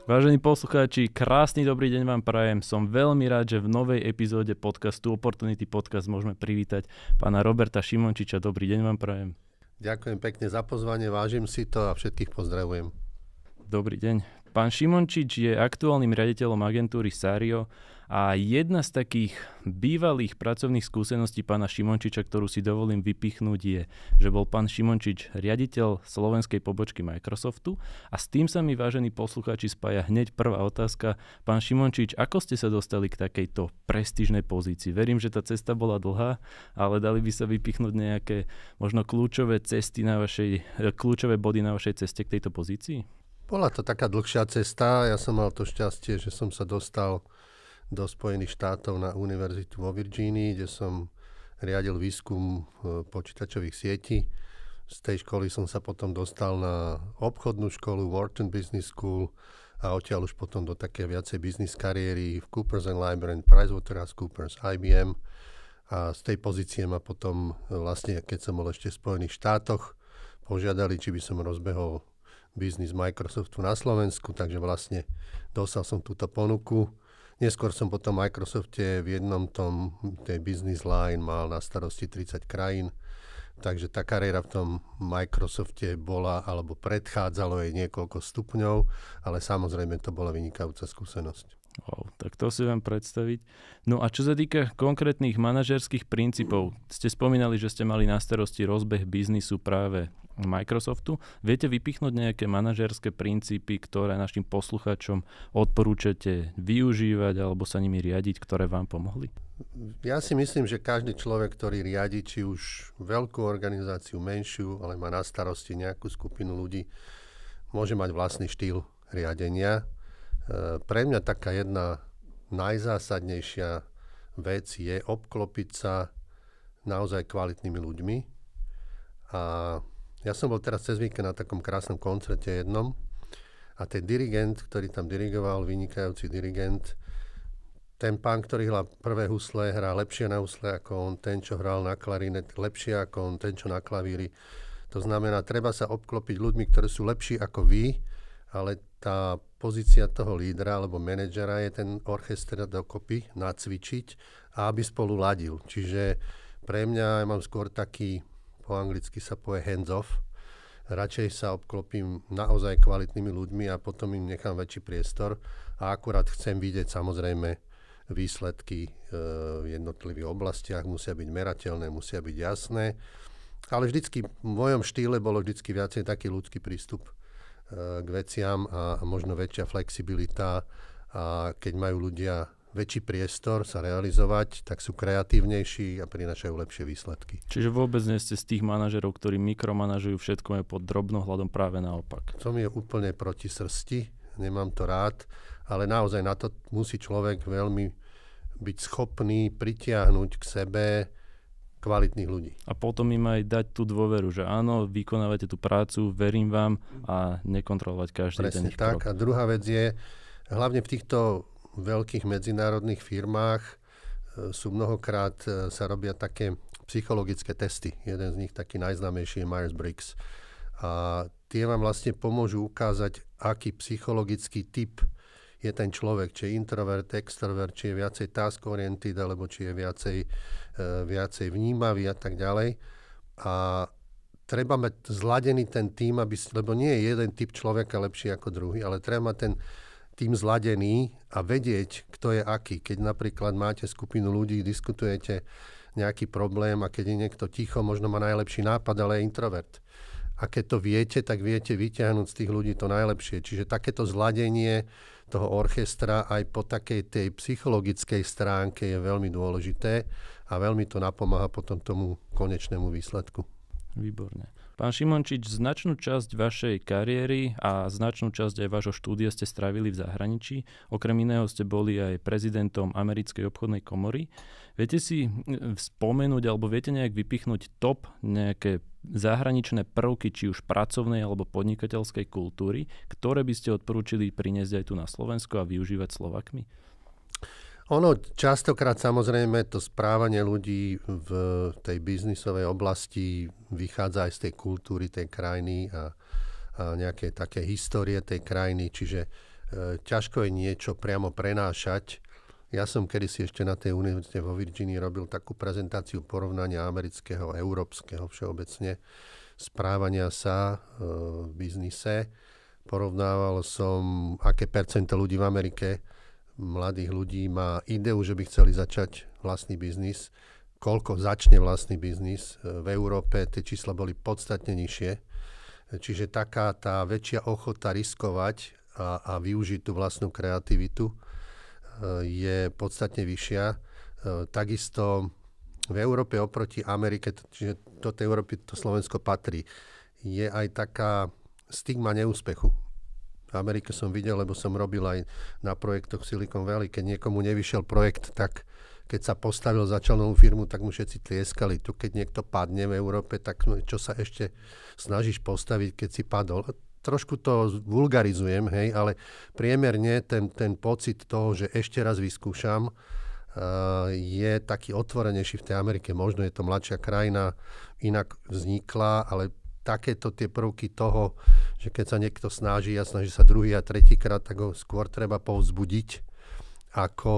Vážení poslucháči, krásny dobrý deň vám prajem. Som veľmi rád, že v novej epizóde podcastu Opportunity Podcast môžeme privítať pána Roberta Šimončiča. Dobrý deň vám prajem. Ďakujem pekne za pozvanie, vážim si to a všetkých pozdravujem. Dobrý deň. Pán Šimončič je aktuálnym riaditeľom agentúry Sario a jedna z takých bývalých pracovných skúseností pána Šimončiča, ktorú si dovolím vypichnúť, je, že bol pán Šimončič riaditeľ slovenskej pobočky Microsoftu a s tým sa mi, vážení poslucháči, spája hneď prvá otázka. Pán Šimončič, ako ste sa dostali k takejto prestížnej pozícii? Verím, že tá cesta bola dlhá, ale dali by sa vypichnúť nejaké možno kľúčové body na vašej ceste k tejto pozícii? Bola to taká dlhšia cesta. Ja som mal to šťastie, že som sa dostal do Spojených štátov na univerzitu vo Virgínii, kde som riadil výskum počítačových sietí. Z tej školy som sa potom dostal na obchodnú školu Wharton Business School a odtiaľ už potom do také viacej biznis kariéry v Coopers & Lybrand, PricewaterhouseCoopers, IBM. A z tej pozície ma potom vlastne, keď som bol ešte v Spojených štátoch, požiadali, či by som rozbehol biznis Microsoftu na Slovensku, takže vlastne dostal som túto ponuku. Neskôr som potom v Microsofte v jednom tej business line mal na starosti 30 krajín, takže tá kariéra v tom Microsofte bola, alebo predchádzalo jej niekoľko stupňov, ale samozrejme to bola vynikajúca skúsenosť. Wow, tak to si vám predstaviť. No a čo sa týka konkrétnych manažerských princípov, ste spomínali, že ste mali na starosti rozbeh biznisu práve Microsoftu. Viete vypichnúť nejaké manažerské princípy, ktoré našim poslucháčom odporúčate využívať alebo sa nimi riadiť, ktoré vám pomohli? Ja si myslím, že každý človek, ktorý riadi či už veľkú organizáciu, menšiu, ale má na starosti nejakú skupinu ľudí, môže mať vlastný štýl riadenia. Pre mňa taká jedna najzásadnejšia vec je obklopiť sa naozaj kvalitnými ľuďmi. A ja som bol teraz cez víkend na takom krásnom koncerte jednom a ten dirigent, ktorý tam dirigoval, vynikajúci dirigent, ten pán, ktorý hral prvé husle, hrá lepšie na husle ako on, ten, čo hral na klarinet, lepšie ako on, ten, čo na klavíri. To znamená, treba sa obklopiť ľuďmi, ktorí sú lepší ako vy, ale tá pozícia toho lídra alebo manažera je ten orchester dokopy nacvičiť a aby spolu ladil. Čiže pre mňa ja mám skôr taký, po anglicky sa povie hands off. Radšej sa obklopím naozaj kvalitnými ľuďmi a potom im nechám väčší priestor a akurát chcem vidieť samozrejme výsledky v jednotlivých oblastiach, musia byť merateľné, musia byť jasné. Ale vždycky v mojom štýle bolo vždycky viacej taký ľudský prístup k veciam a možno väčšia flexibilita a keď majú ľudia väčší priestor sa realizovať, tak sú kreatívnejší a prinášajú lepšie výsledky. Čiže vôbec nie ste z tých manažerov, ktorí mikromanažujú všetko je pod drobnohľadom, práve naopak. To mi je úplne proti srsti, nemám to rád, ale naozaj na to musí človek veľmi byť schopný pritiahnuť k sebe kvalitných ľudí. A potom im aj dať tú dôveru, že áno, vykonávate tú prácu, verím vám a nekontrolovať každý ten ich krok. Tak. A druhá vec je, hlavne v týchto veľkých medzinárodných firmách sú mnohokrát sa robia také psychologické testy. Jeden z nich, taký najznámejší, je Myers-Briggs. A tie vám vlastne pomôžu ukázať, aký psychologický typ je ten človek, či je introvert, extrovert, či je viacej task-oriented, alebo či je viacej vnímavý a tak ďalej. A treba mať zladený ten tím, lebo nie je jeden typ človeka lepší ako druhý, ale treba mať ten tím zladený a vedieť, kto je aký. Keď napríklad máte skupinu ľudí, diskutujete nejaký problém a keď je niekto ticho, možno má najlepší nápad, ale je introvert. A keď to viete, tak viete vyťahnuť z tých ľudí to najlepšie. Čiže takéto zladenie toho orchestra aj po takej tej psychologickej stránke je veľmi dôležité a veľmi to napomáha potom tomu konečnému výsledku. Výborne. Pán Šimončič, značnú časť vašej kariéry a značnú časť aj vášho štúdia ste strávili v zahraničí. Okrem iného ste boli aj prezidentom Americkej obchodnej komory. Viete si spomenúť alebo viete nejak vypichnúť top nejaké zahraničné prvky, či už pracovnej alebo podnikateľskej kultúry, ktoré by ste odporúčili priniesť aj tu na Slovensku a využívať Slovakmi? Ono častokrát samozrejme to správanie ľudí v tej biznisovej oblasti vychádza aj z tej kultúry tej krajiny a nejaké také histórie tej krajiny. Čiže ťažko je niečo priamo prenášať. Ja som kedysi ešte na tej univerzite vo Virginii robil takú prezentáciu porovnania amerického a európskeho všeobecne správania sa v biznise. Porovnával som, aké percento ľudí v Amerike, mladých ľudí, má ideu, že by chceli začať vlastný biznis, koľko začne vlastný biznis. V Európe tie čísla boli podstatne nižšie. Čiže taká tá väčšia ochota riskovať a využiť tú vlastnú kreativitu je podstatne vyššia. Takisto v Európe oproti Amerike, čiže do tej Európy to Slovensko patrí, je aj taká stigma neúspechu. V Amerike som videl, lebo som robil aj na projektoch Silicon Valley, keď niekomu nevyšiel projekt, tak keď sa postavil, začal novú firmu, tak mu všetci tlieskali. Tu keď niekto padne v Európe, tak čo sa ešte snažíš postaviť, keď si padol? Trošku to vulgarizujem, hej, ale priemerne ten pocit toho, že ešte raz vyskúšam, je taký otvorenejší v tej Amerike. Možno je to mladšia krajina, inak vznikla, ale takéto tie prvky toho, že keď sa niekto snaží a snaží sa druhý a tretíkrát, tak ho skôr treba povzbudiť, ako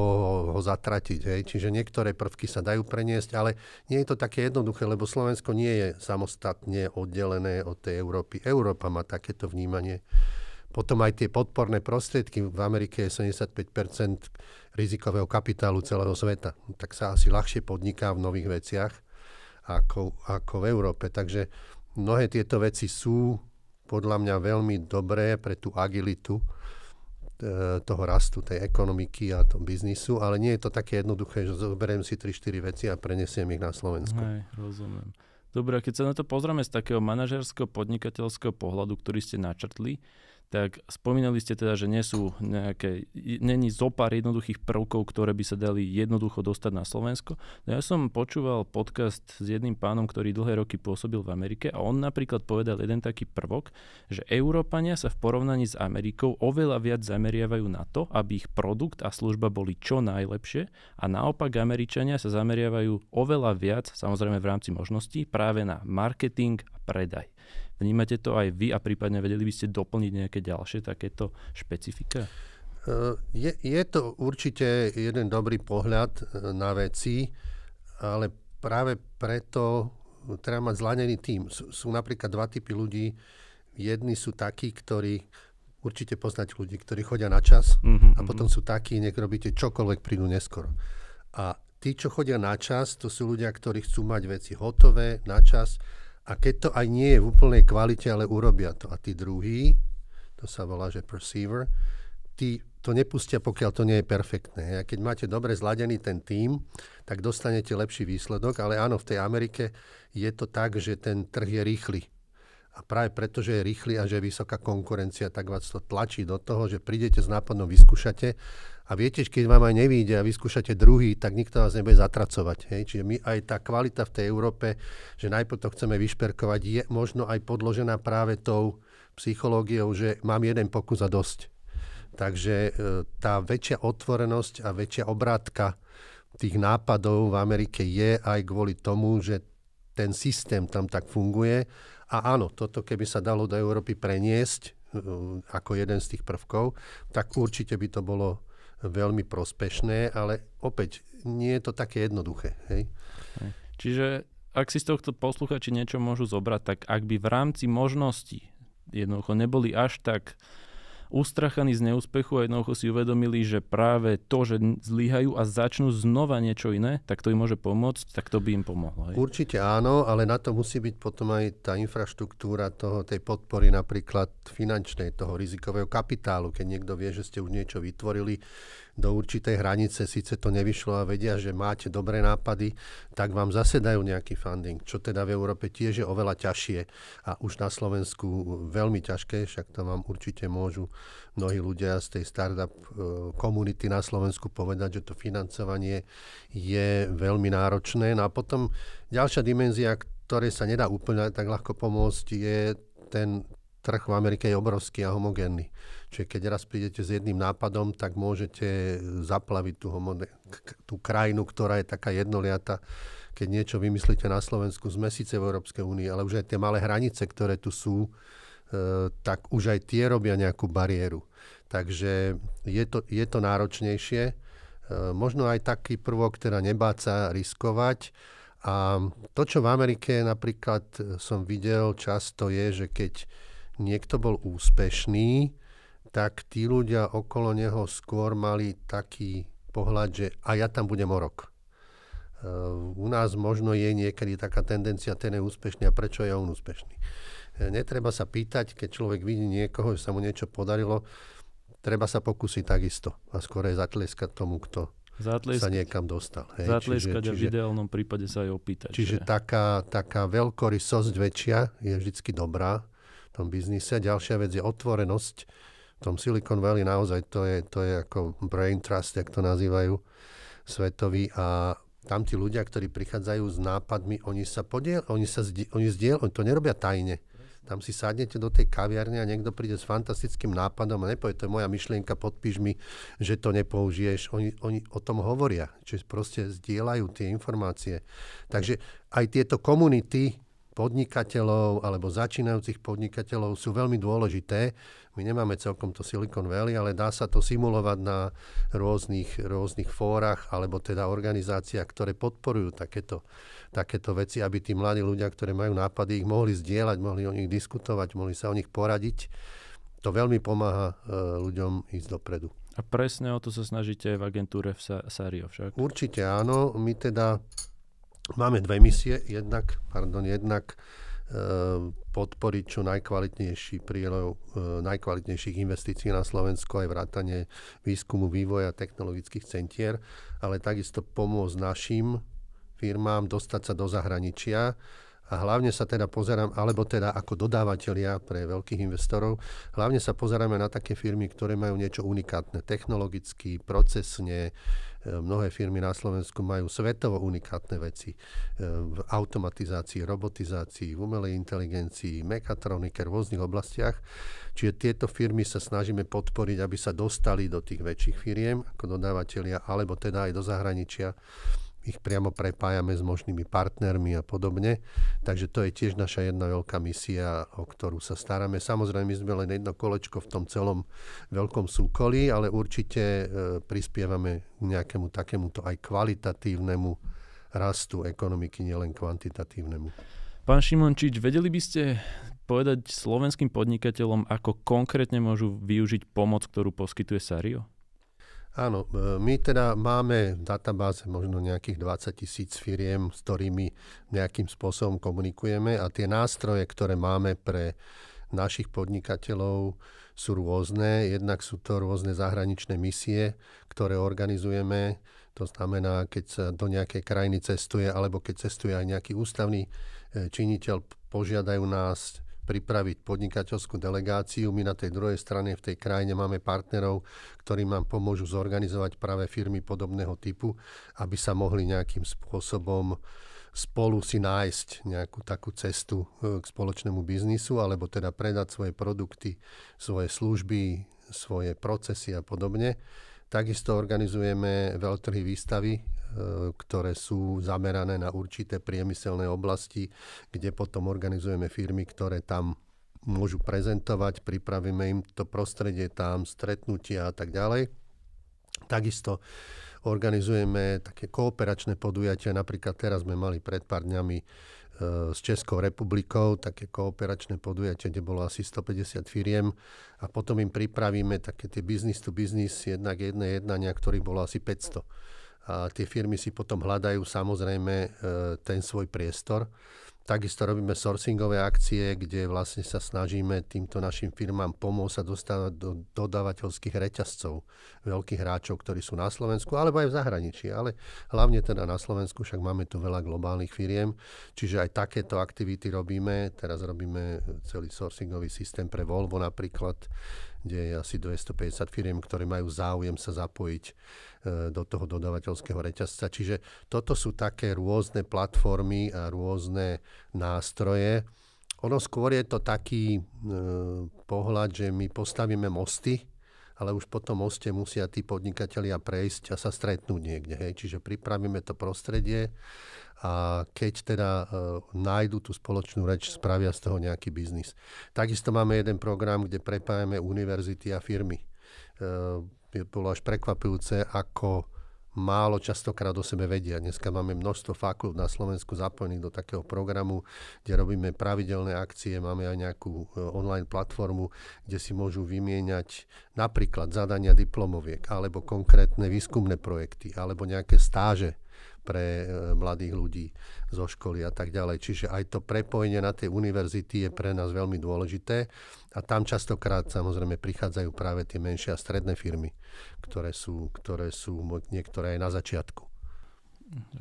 ho zatratiť. Hej. Čiže niektoré prvky sa dajú preniesť, ale nie je to také jednoduché, lebo Slovensko nie je samostatne oddelené od tej Európy. Európa má takéto vnímanie. Potom aj tie podporné prostriedky. V Amerike je 75% rizikového kapitálu celého sveta. Tak sa asi ľahšie podniká v nových veciach ako v Európe. Takže mnohé tieto veci sú podľa mňa veľmi dobré pre tú agilitu toho rastu, tej ekonomiky a toho biznisu, ale nie je to také jednoduché, že zoberiem si 3-4 veci a prenesiem ich na Slovensku. Hej, rozumiem. Dobre, keď sa na to pozrieme z takého manažerského podnikateľského pohľadu, ktorý ste načrtli, tak spomínali ste teda, že není zopár jednoduchých prvkov, ktoré by sa dali jednoducho dostať na Slovensko. No ja som počúval podcast s jedným pánom, ktorý dlhé roky pôsobil v Amerike a on napríklad povedal jeden taký prvok, že Európania sa v porovnaní s Amerikou oveľa viac zameriavajú na to, aby ich produkt a služba boli čo najlepšie a naopak Američania sa zameriavajú oveľa viac, samozrejme v rámci možností, práve na marketing a predaj. Vnímate to aj vy a prípadne vedeli by ste doplniť nejaké ďalšie takéto špecifika? Je to určite jeden dobrý pohľad na veci, ale práve preto treba mať zladený tím. Sú napríklad dva typy ľudí. Jedni sú takí, ktorí, určite poznáte ľudí, ktorí chodia na čas a potom sú takí, nech robíte čokoľvek, prídu neskoro. A tí, čo chodia na čas, to sú ľudia, ktorí chcú mať veci hotové, na čas. A keď to aj nie je v úplnej kvalite, ale urobia to. A tí druhí, to sa volá, že perceiver, tí to nepustia, pokiaľ to nie je perfektné. A keď máte dobre zladený ten tím, tak dostanete lepší výsledok. Ale áno, v tej Amerike je to tak, že ten trh je rýchly. A práve preto, že je rýchly a že je vysoká konkurencia, tak vás to tlačí do toho, že prídete s nápadom, vyskúšate a viete, keď vám aj nevyjde a vyskúšate druhý, tak nikto vás nebude zatracovať. Hej? Čiže my aj tá kvalita v tej Európe, že najprv to chceme vyšperkovať, je možno aj podložená práve tou psychológiou, že mám jeden pokus a dosť. Takže tá väčšia otvorenosť a väčšia obrátka tých nápadov v Amerike je aj kvôli tomu, že ten systém tam tak funguje. A áno, toto keby sa dalo do Európy preniesť ako jeden z tých prvkov, tak určite by to bolo veľmi prospešné, ale opäť nie je to také jednoduché. Hej? Čiže ak si z tohto posluchači niečo môžu zobrať, tak ak by v rámci možností jednoducho neboli až tak ustrachaní z neúspechu a jednoducho si uvedomili, že práve to, že zlyhajú a začnú znova niečo iné, tak to im môže pomôcť, tak to by im pomohlo. Hej? Určite áno, ale na to musí byť potom aj tá infraštruktúra tej podpory, napríklad finančnej, toho rizikového kapitálu. Keď niekto vie, že ste už niečo vytvorili do určitej hranice, síce to nevyšlo a vedia, že máte dobré nápady, tak vám zase dajú nejaký funding, čo teda v Európe tiež je oveľa ťažšie a už na Slovensku veľmi ťažké, však to vám určite môžu mnohí ľudia z tej startup komunity na Slovensku povedať, že to financovanie je veľmi náročné. No a potom ďalšia dimenzia, ktorej sa nedá úplne tak ľahko pomôcť, je ten trh v Amerike je obrovský a homogénny. Čiže keď raz prídete s jedným nápadom, tak môžete zaplaviť tú krajinu, ktorá je taká jednoliata. Keď niečo vymyslíte na Slovensku, sme síce v Európskej únii, ale už aj tie malé hranice, ktoré tu sú, tak už aj tie robia nejakú bariéru. Takže je to náročnejšie. Možno aj taký prvok, teda nebáť sa riskovať. A to, čo v Amerike napríklad som videl často je, že keď niekto bol úspešný, tak tí ľudia okolo neho skôr mali taký pohľad, že a ja tam budem o rok. U nás možno je niekedy taká tendencia, ten je úspešný a prečo je on úspešný. Netreba sa pýtať, keď človek vidí niekoho, že sa mu niečo podarilo, treba sa pokúsiť takisto a skôr aj zatlieskať tomu, kto sa niekam dostal. Zatlieskať a v ideálnom prípade sa aj opýtať. Čiže taká veľkorysosť väčšia je vždycky dobrá v tom biznise. Ďalšia vec je otvorenosť. V tom Silicon Valley naozaj to je ako brain trust, jak to nazývajú svetoví. A tam tí ľudia, ktorí prichádzajú s nápadmi, oni zdieľajú, to nerobia tajne. Tam si sadnete do tej kaviarne a niekto príde s fantastickým nápadom a nepovie, to je moja myšlienka, podpíš mi, že to nepoužiješ. Oni o tom hovoria, čiže proste zdieľajú tie informácie. Takže aj tieto komunity podnikateľov alebo začínajúcich podnikateľov sú veľmi dôležité. My nemáme celkom to Silicon Valley, ale dá sa to simulovať na rôznych fórach alebo teda organizáciách, ktoré podporujú takéto veci, aby tí mladí ľudia, ktorí majú nápady, ich mohli zdieľať, mohli o nich diskutovať, mohli sa o nich poradiť. To veľmi pomáha ľuďom ísť dopredu. A presne o to sa snažíte v agentúre v Sario však? Určite áno. My teda máme dve misie. Jednak podporiť čo najkvalitnejší prílev najkvalitnejších investícií na Slovensku, aj vrátane výskumu, vývoja technologických centier, ale takisto pomôcť našim firmám dostať sa do zahraničia. A hlavne sa teda pozerám, alebo teda ako dodávateľia pre veľkých investorov, hlavne sa pozeráme na také firmy, ktoré majú niečo unikátne, technologicky, procesne. Mnohé firmy na Slovensku majú svetovo unikátne veci v automatizácii, robotizácii, v umelej inteligencii, mekatronike, v rôznych oblastiach. Čiže tieto firmy sa snažíme podporiť, aby sa dostali do tých väčších firiem ako dodávateľia, alebo teda aj do zahraničia. Ich priamo prepájame s možnými partnermi a podobne. Takže to je tiež naša jedna veľká misia, o ktorú sa staráme. Samozrejme, my sme len jedno kolečko v tom celom veľkom súkolí, ale určite prispievame k nejakému takémuto aj kvalitatívnemu rastu ekonomiky, nielen kvantitatívnemu. Pán Šimončič, vedeli by ste povedať slovenským podnikateľom, ako konkrétne môžu využiť pomoc, ktorú poskytuje Sario? Áno, my teda máme v databáze možno nejakých 20 000 firiem, s ktorými nejakým spôsobom komunikujeme a tie nástroje, ktoré máme pre našich podnikateľov sú rôzne. Jednak sú to rôzne zahraničné misie, ktoré organizujeme. To znamená, keď sa do nejakej krajiny cestuje alebo keď cestuje aj nejaký ústavný činiteľ, požiadajú nás pripraviť podnikateľskú delegáciu. My na tej druhej strane v tej krajine máme partnerov, ktorí nám pomôžu zorganizovať práve firmy podobného typu, aby sa mohli nejakým spôsobom spolu si nájsť nejakú takú cestu k spoločnému biznisu, alebo teda predať svoje produkty, svoje služby, svoje procesy a podobne. Takisto organizujeme veľtrhy výstavy, ktoré sú zamerané na určité priemyselné oblasti, kde potom organizujeme firmy, ktoré tam môžu prezentovať, pripravíme im to prostredie tam, stretnutia a tak ďalej. Takisto organizujeme také kooperačné podujatia, napríklad teraz sme mali pred pár dňami s Českou republikou také kooperačné podujatie, kde bolo asi 150 firiem a potom im pripravíme také tie business to business, jednak jednania, ktorých bolo asi 500. A tie firmy si potom hľadajú samozrejme ten svoj priestor. Takisto robíme sourcingové akcie, kde vlastne sa snažíme týmto našim firmám pomôcť sa dostávať do dodávateľských reťazcov veľkých hráčov, ktorí sú na Slovensku, alebo aj v zahraničí. Ale hlavne teda na Slovensku, však máme tu veľa globálnych firiem, čiže aj takéto aktivity robíme. Teraz robíme celý sourcingový systém pre Volvo napríklad, kde je asi 250 firiem, ktoré majú záujem sa zapojiť do toho dodávateľského reťazca. Čiže toto sú také rôzne platformy a rôzne nástroje. Ono skôr je to taký pohľad, že my postavíme mosty, ale už po tom moste musia tí podnikatelia prejsť a sa stretnúť niekde. Hej. Čiže pripravíme to prostredie a keď teda nájdu tú spoločnú reč, spravia z toho nejaký biznis. Takisto máme jeden program, kde prepájame univerzity a firmy. bolo až prekvapujúce, ako málo častokrát o sebe vedia. Dneska máme množstvo fakult na Slovensku zapojených do takého programu, kde robíme pravidelné akcie, máme aj nejakú online platformu, kde si môžu vymieňať napríklad zadania diplomoviek, alebo konkrétne výskumné projekty, alebo nejaké stáže pre mladých ľudí zo školy a tak ďalej. Čiže aj to prepojenie na tej univerzity je pre nás veľmi dôležité a tam častokrát samozrejme prichádzajú práve tie menšie a stredné firmy, ktoré sú niektoré aj na začiatku.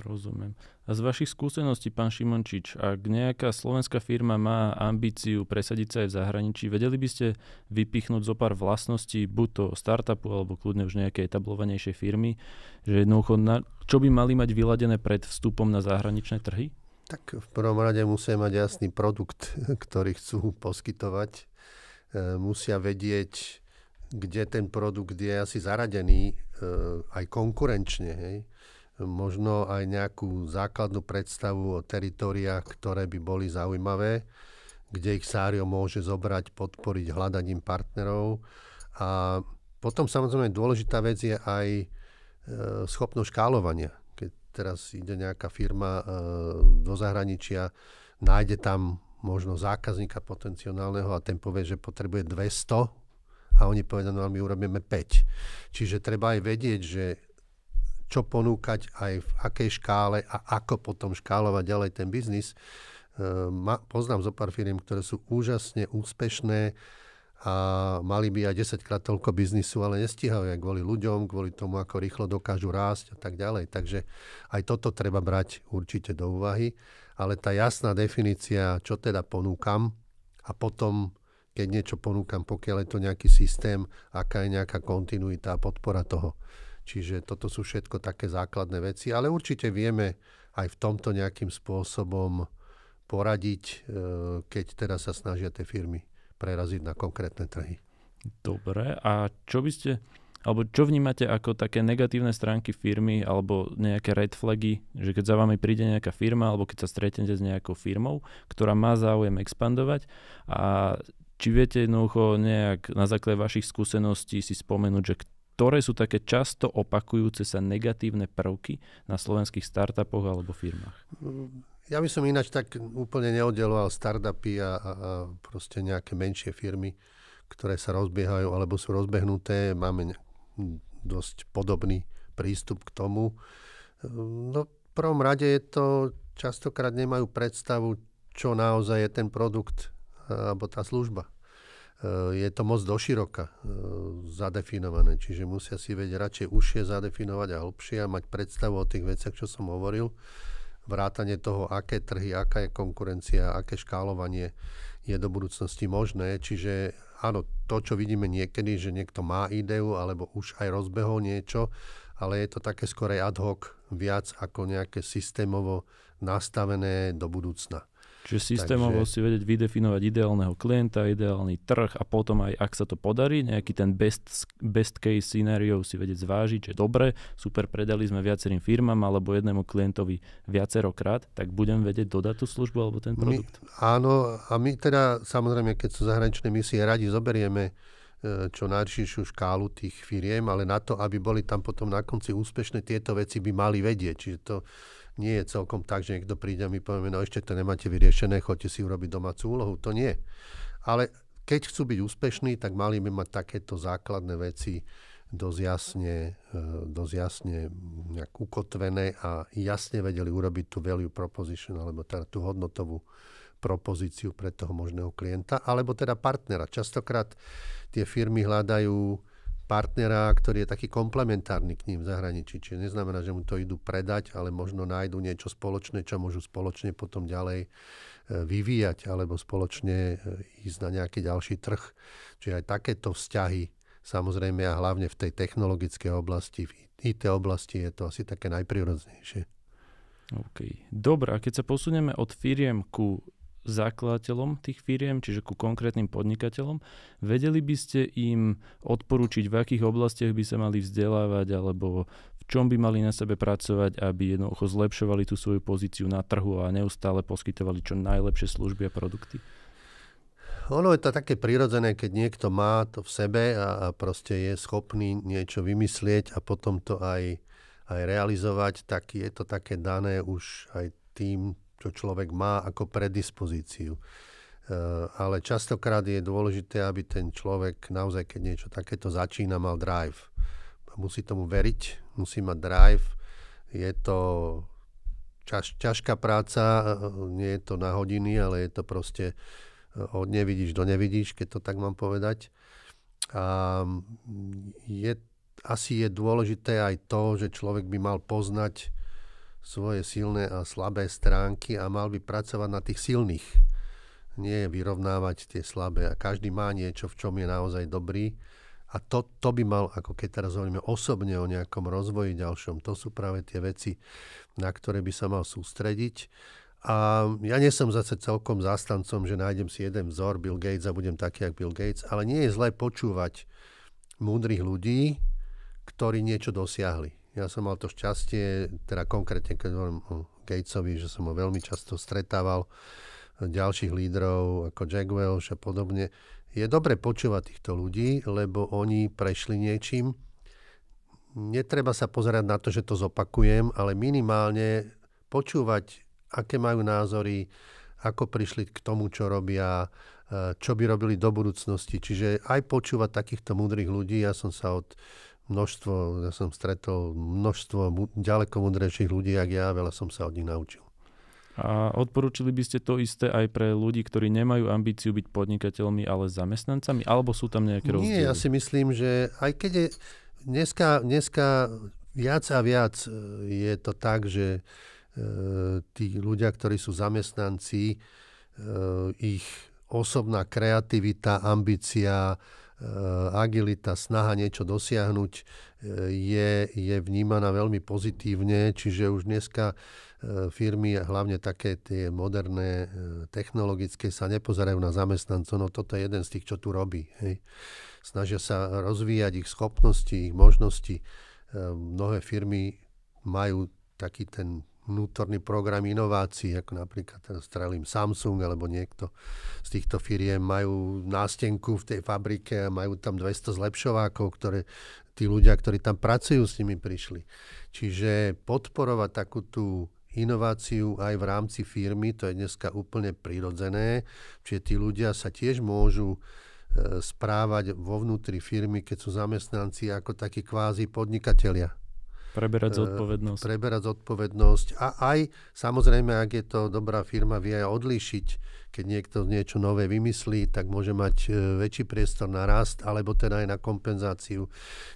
Rozumiem. A z vašich skúseností, pán Šimončič, ak nejaká slovenská firma má ambíciu presadiť sa aj v zahraničí, vedeli by ste vypichnúť zo pár vlastností, buď to startupu, alebo kľudne už nejakej etablovanejšej firmy, že jednoducho, čo by mali mať vyladené pred vstupom na zahraničné trhy? Tak v prvom rade musia mať jasný produkt, ktorý chcú poskytovať. Musia vedieť, kde ten produkt je asi zaradený aj konkurenčne, hej. Možno aj nejakú základnú predstavu o teritóriách, ktoré by boli zaujímavé, kde ich Sário môže zobrať, podporiť hľadaním partnerov. A potom samozrejme dôležitá vec je aj schopnosť škálovania. Keď teraz ide nejaká firma do zahraničia, nájde tam možno zákazníka potenciálneho a ten povie, že potrebuje 200 a oni povedia, no my urobíme 5. Čiže treba aj vedieť, že čo ponúkať aj v akej škále a ako potom škálovať ďalej ten biznis. Poznám zo pár firiem, ktoré sú úžasne úspešné a mali by aj 10-krát toľko biznisu, ale nestíhajú aj kvôli ľuďom, kvôli tomu, ako rýchlo dokážu rásť a tak ďalej. Takže aj toto treba brať určite do úvahy. Ale tá jasná definícia, čo teda ponúkam a potom, keď niečo ponúkam, pokiaľ je to nejaký systém, aká je nejaká kontinuita a podpora toho. Čiže toto sú všetko také základné veci, ale určite vieme aj v tomto nejakým spôsobom poradiť, keď teraz sa snažia tie firmy preraziť na konkrétne trhy. Dobre, a čo vnímate ako také negatívne stránky firmy alebo nejaké red flagy, že keď za vami príde nejaká firma alebo keď sa stretnete s nejakou firmou, ktorá má záujem expandovať a či viete jednoducho nejak na základe vašich skúseností si spomenúť, že ktoré sú také často opakujúce sa negatívne prvky na slovenských startupoch alebo firmách? Ja by som ináč tak úplne neoddeloval startupy a proste nejaké menšie firmy, ktoré sa rozbiehajú alebo sú rozbehnuté. Máme dosť podobný prístup k tomu. No, v prvom rade je to, častokrát nemajú predstavu, čo naozaj je ten produkt alebo tá služba. Je to moc doširoka zadefinované, čiže musia si vedieť radšej užšie zadefinovať a hlbšie a mať predstavu o tých veciach, čo som hovoril. Vrátanie toho, aké trhy, aká je konkurencia, aké škálovanie je do budúcnosti možné. Čiže áno, to, čo vidíme niekedy, že niekto má ideu alebo už aj rozbehol niečo, ale je to také skorej ad hoc viac ako nejaké systémovo nastavené do budúcna. Čiže systémovo si vedieť vydefinovať ideálneho klienta, ideálny trh a potom aj, ak sa to podarí, nejaký ten best case scenario si vedieť zvážiť, že dobre, super, predali sme viacerým firmám alebo jednému klientovi viacerokrát, tak budem vedieť dodať tú službu alebo ten produkt. Áno, a my teda samozrejme, keď sú zahraničné misie, radi zoberieme čo najširšiu škálu tých firiem, ale na to, aby boli tam potom na konci úspešné, tieto veci by mali vedieť. Čiže to nie je celkom tak, že niekto príde a my povieme, no ešte to nemáte vyriešené, choďte si urobiť domácu úlohu. To nie. Ale keď chcú byť úspešní, tak mali by mať takéto základné veci dosť jasne nejak ukotvené a jasne vedeli urobiť tú value proposition, alebo teda tú hodnotovú propozíciu pre toho možného klienta, alebo teda partnera. Častokrát tie firmy hľadajú partnera, ktorý je taký komplementárny k ním v zahraničí. Čiže neznamená, že mu to idú predať, ale možno nájdu niečo spoločné, čo môžu spoločne potom ďalej vyvíjať alebo spoločne ísť na nejaký ďalší trh. Čiže aj takéto vzťahy, samozrejme a hlavne v tej technologickej oblasti, v IT oblasti je to asi také najprirodzenejšie. OK. Dobre, a keď sa posunieme od firiem ku zakladateľom tých firiem, čiže ku konkrétnym podnikateľom, vedeli by ste im odporúčiť, v akých oblastiach by sa mali vzdelávať alebo v čom by mali na sebe pracovať, aby jednoducho zlepšovali tú svoju pozíciu na trhu a neustále poskytovali čo najlepšie služby a produkty? Ono je to také prirodzené, keď niekto má to v sebe a proste je schopný niečo vymyslieť a potom to aj realizovať, tak je to také dané už aj tým, čo človek má ako predispozíciu. Ale častokrát je dôležité, aby ten človek naozaj, keď niečo takéto začína, mal drive. Musí tomu veriť, musí mať drive. Je to ťažká práca, nie je to na hodiny, ale je to proste od nevidíš do nevidíš, keď to tak mám povedať. A asi je dôležité aj to, že človek by mal poznať svoje silné a slabé stránky a mal by pracovať na tých silných. Nie vyrovnávať tie slabé. A každý má niečo, v čom je naozaj dobrý. A to by mal, ako keď teraz hovoríme osobne o nejakom rozvoji ďalšom, to sú práve tie veci, na ktoré by sa mal sústrediť. A ja nie som zase celkom zástancom, že nájdem si jeden vzor Bill Gates a budem taký, jak Bill Gates, ale nie je zlé počúvať múdrych ľudí, ktorí niečo dosiahli. Ja som mal to šťastie, teda konkrétne, keď hovorím o Gatesovi, že som ho veľmi často stretával, ďalších lídrov ako Jack Welch a podobne. Je dobre počúvať týchto ľudí, lebo oni prešli niečím. Netreba sa pozerať na to, že to zopakujem, ale minimálne počúvať, aké majú názory, ako prišli k tomu, čo robia, čo by robili do budúcnosti. Čiže aj počúvať takýchto múdrych ľudí. Ja som stretol množstvo ďaleko múdrejších ľudí, jak ja, veľa som sa od nich naučil. A odporúčili by ste to isté aj pre ľudí, ktorí nemajú ambíciu byť podnikateľmi, ale zamestnancami? Alebo sú tam nejaké rozdiely? Nie, ja si myslím, že aj keď je dneska viac a viac je to tak, že tí ľudia, ktorí sú zamestnanci, ich osobná kreativita, ambícia, agilita, snaha niečo dosiahnuť je vnímaná veľmi pozitívne, čiže už dneska firmy, hlavne také tie moderné, technologické, sa nepozerajú na zamestnancov, no toto je jeden z tých, čo tu robí. Hej. Snažia sa rozvíjať ich schopnosti, ich možnosti. Mnohé firmy majú taký ten vnútorný program inovácií, ako napríklad strelím Samsung alebo niekto z týchto firiem majú nástenku v tej fabrike a majú tam 200 zlepšovákov, ktoré tí ľudia, ktorí tam pracujú, s nimi prišli. Čiže podporovať takú tú inováciu aj v rámci firmy, to je dneska úplne prirodzené, čiže tí ľudia sa tiež môžu správať vo vnútri firmy, keď sú zamestnanci ako takí kvázi podnikatelia. Preberať zodpovednosť. A aj, samozrejme, ak je to dobrá firma, vie aj odlíšiť, keď niekto niečo nové vymyslí, tak môže mať väčší priestor na rast, alebo teda aj na kompenzáciu.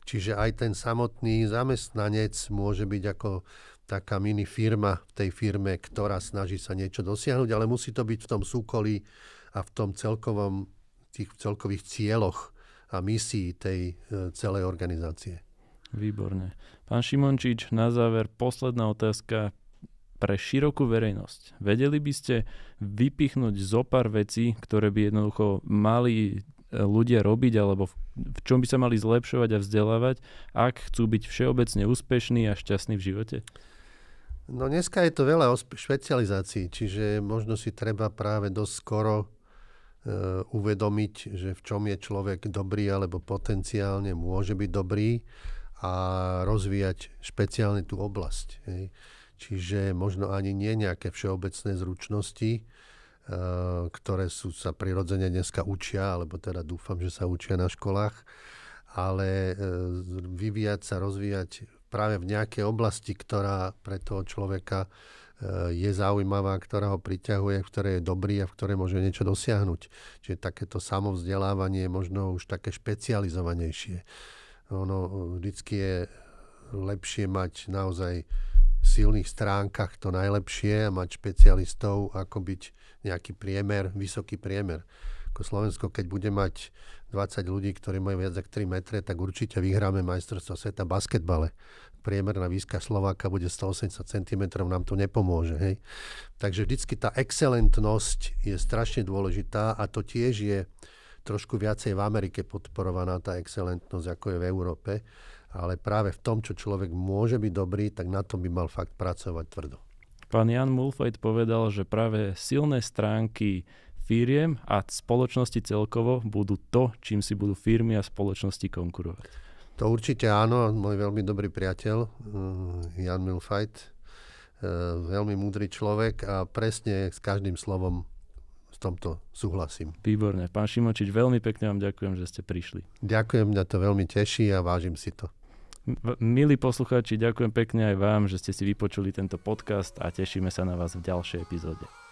Čiže aj ten samotný zamestnanec môže byť ako taká mini firma v tej firme, ktorá snaží sa niečo dosiahnuť, ale musí to byť v tom súkolí a v tom tých celkových cieľoch a misii tej celej organizácie. Výborne. Pán Šimončič, na záver posledná otázka pre širokú verejnosť. Vedeli by ste vypichnúť zo pár vecí, ktoré by jednoducho mali ľudia robiť, alebo v čom by sa mali zlepšovať a vzdelávať, ak chcú byť všeobecne úspešní a šťastní v živote? No dneska je to veľa o špecializácii, čiže možno si treba práve dosť skoro uvedomiť, že v čom je človek dobrý alebo potenciálne môže byť dobrý a rozvíjať špeciálne tú oblasť. Hej. Čiže možno ani nie nejaké všeobecné zručnosti, ktoré sa prirodzene dneska učia, alebo teda dúfam, že sa učia na školách, ale vyvíjať sa, rozvíjať práve v nejakej oblasti, ktorá pre toho človeka je zaujímavá, ktorá ho priťahuje, v ktorej je dobrý a v ktorej môže niečo dosiahnuť. Čiže takéto samovzdelávanie je možno už také špecializovanejšie. Ono vždycky je lepšie mať naozaj v silných stránkach to najlepšie a mať špecialistov, ako byť nejaký priemer, vysoký priemer. Ako Slovensko, keď bude mať 20 ľudí, ktorí majú viac ako 3 metre, tak určite vyhráme majstrovstvo sveta v basketbale. Priemerná výška Slováka bude 180 cm, nám to nepomôže. Hej? Takže vždycky tá excelentnosť je strašne dôležitá a to tiež je trošku viacej v Amerike podporovaná tá excelentnosť, ako je v Európe. Ale práve v tom, čo človek môže byť dobrý, tak na tom by mal fakt pracovať tvrdo. Pán Jan Mühlfeit povedal, že práve silné stránky firiem a spoločnosti celkovo budú to, čím si budú firmy a spoločnosti konkurovať. To určite áno. Môj veľmi dobrý priateľ, Jan Mühlfeit, veľmi múdry človek a presne s každým slovom v tomto súhlasím. Výborné. Pán Šimončič, veľmi pekne vám ďakujem, že ste prišli. Ďakujem, mňa to veľmi teší a vážim si to. Milí poslucháči, ďakujem pekne aj vám, že ste si vypočuli tento podcast a tešíme sa na vás v ďalšej epizóde.